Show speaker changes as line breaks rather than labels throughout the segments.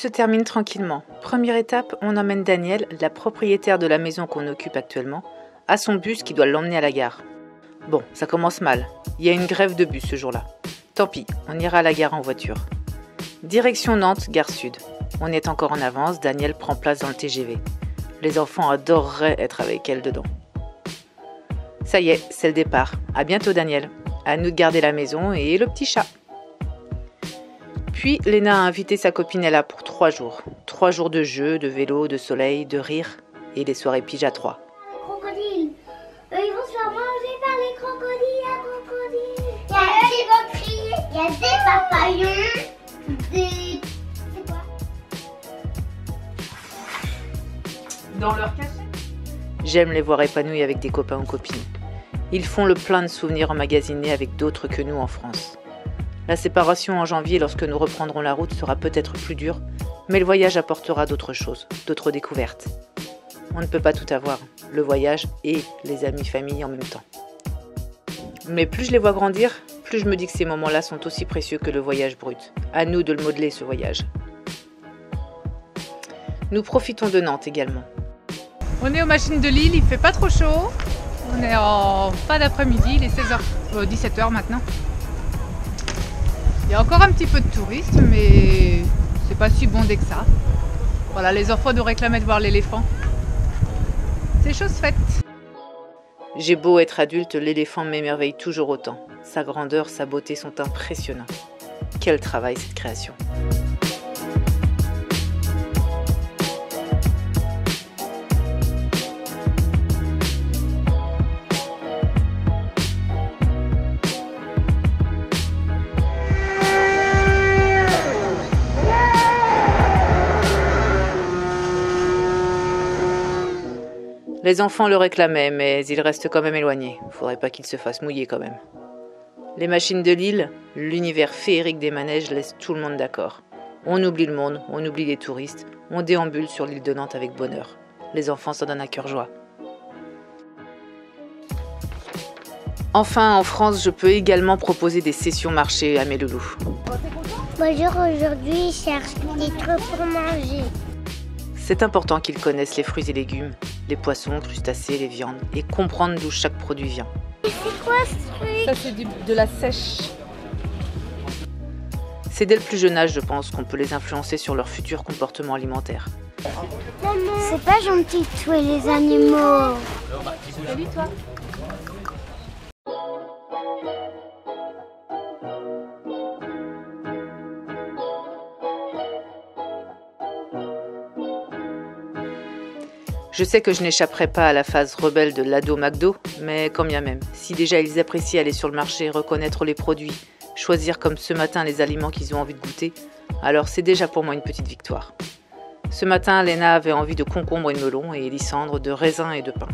se termine tranquillement. Première étape, on emmène Daniel, la propriétaire de la maison qu'on occupe actuellement, à son bus qui doit l'emmener à la gare. Bon, ça commence mal. Il y a une grève de bus ce jour-là. Tant pis, on ira à la gare en voiture. Direction Nantes, gare Sud. On est encore en avance, Daniel prend place dans le TGV. Les enfants adoreraient être avec elle dedans. Ça y est, c'est le départ. À bientôt Daniel. À nous de garder la maison et le petit chat. Puis Léna a invité sa copine Ella pour 3 jours. 3 jours de jeux, de vélo, de soleil, de rire et les soirées pige à 3.
Crocodiles. Ils vont se faire manger par les crocodiles. Il y a des vautriers, il y a des papayons, c'est quoi?
Dans leur cachette. J'aime les voir épanouis avec des copains ou copines. Ils font le plein de souvenirs emmagasinés avec d'autres que nous en France. La séparation en janvier, lorsque nous reprendrons la route, sera peut-être plus dure, mais le voyage apportera d'autres choses, d'autres découvertes. On ne peut pas tout avoir, le voyage et les amis famille en même temps. Mais plus je les vois grandir, plus je me dis que ces moments-là sont aussi précieux que le voyage brut. À nous de le modeler, ce voyage. Nous profitons de Nantes également.
On est aux machines de Lille, il fait pas trop chaud. On est en fin d'après-midi, il est 17h maintenant. Il y a encore un petit peu de touristes, mais c'est pas si bondé que ça. Voilà, les enfants nous réclamaient de voir l'éléphant. C'est chose faite.
J'ai beau être adulte, l'éléphant m'émerveille toujours autant. Sa grandeur, sa beauté sont impressionnants. Quel travail cette création! Les enfants le réclamaient, mais il reste quand même éloigné. Faudrait pas qu'il se fasse mouiller quand même. Les machines de Lille, l'univers féerique des manèges laisse tout le monde d'accord. On oublie le monde, on oublie les touristes, on déambule sur l'île de Nantes avec bonheur. Les enfants s'en donnent à cœur joie. Enfin, en France, je peux également proposer des sessions marché à mes loulous.
Bonjour, aujourd'hui je cherche des trucs pour manger.
C'est important qu'ils connaissent les fruits et légumes, les poissons, crustacés, les viandes, et comprendre d'où chaque produit vient.
C'est quoi ce truc?
Ça c'est de la sèche.
C'est dès le plus jeune âge, je pense, qu'on peut les influencer sur leur futur comportement alimentaire.
C'est pas gentil de tuer les animaux.
Salut toi.
Je sais que je n'échapperai pas à la phase rebelle de l'ado McDo, mais quand bien même, si déjà ils apprécient aller sur le marché, reconnaître les produits, choisir comme ce matin les aliments qu'ils ont envie de goûter, alors c'est déjà pour moi une petite victoire. Ce matin, Léna avait envie de concombre et de melon et Lysandre de raisin et de pain.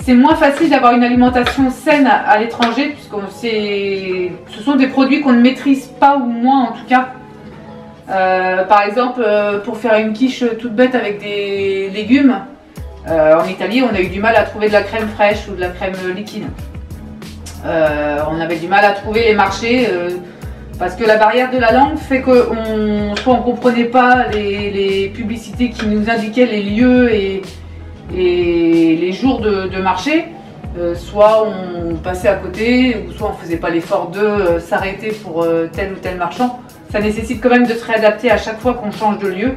C'est moins facile d'avoir une alimentation saine à l'étranger, puisque ce sont des produits qu'on ne maîtrise pas, ou moins en tout cas. Par exemple, pour faire une quiche toute bête avec des légumes, en Italie, on a eu du mal à trouver de la crème fraîche ou de la crème liquide. On avait du mal à trouver les marchés parce que la barrière de la langue fait soit on ne comprenait pas les publicités qui nous indiquaient les lieux et les jours de marché, soit on passait à côté, ou soit on ne faisait pas l'effort de s'arrêter pour tel ou tel marchand. Ça nécessite quand même de se réadapter à chaque fois qu'on change de lieu.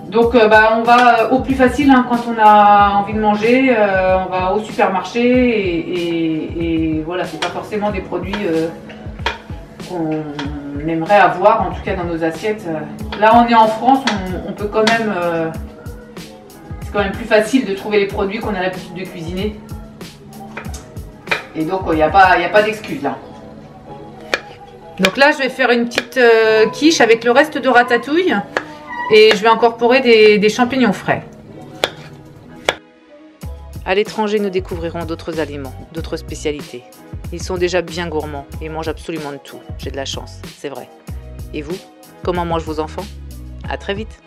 Donc on va au plus facile quand on a envie de manger, on va au supermarché et voilà, c'est pas forcément des produits qu'on aimerait avoir, en tout cas dans nos assiettes. Là on est en France, on peut quand même, c'est quand même plus facile de trouver les produits qu'on a l'habitude de cuisiner. Et donc il n'y a pas d'excuse là. Donc là, je vais faire une petite quiche avec le reste de ratatouille et je vais incorporer des champignons frais. À l'étranger, nous découvrirons d'autres aliments, d'autres spécialités. Ils sont déjà bien gourmands et mangent absolument de tout. J'ai de la chance, c'est vrai. Et vous, comment mangent vos enfants? À très vite!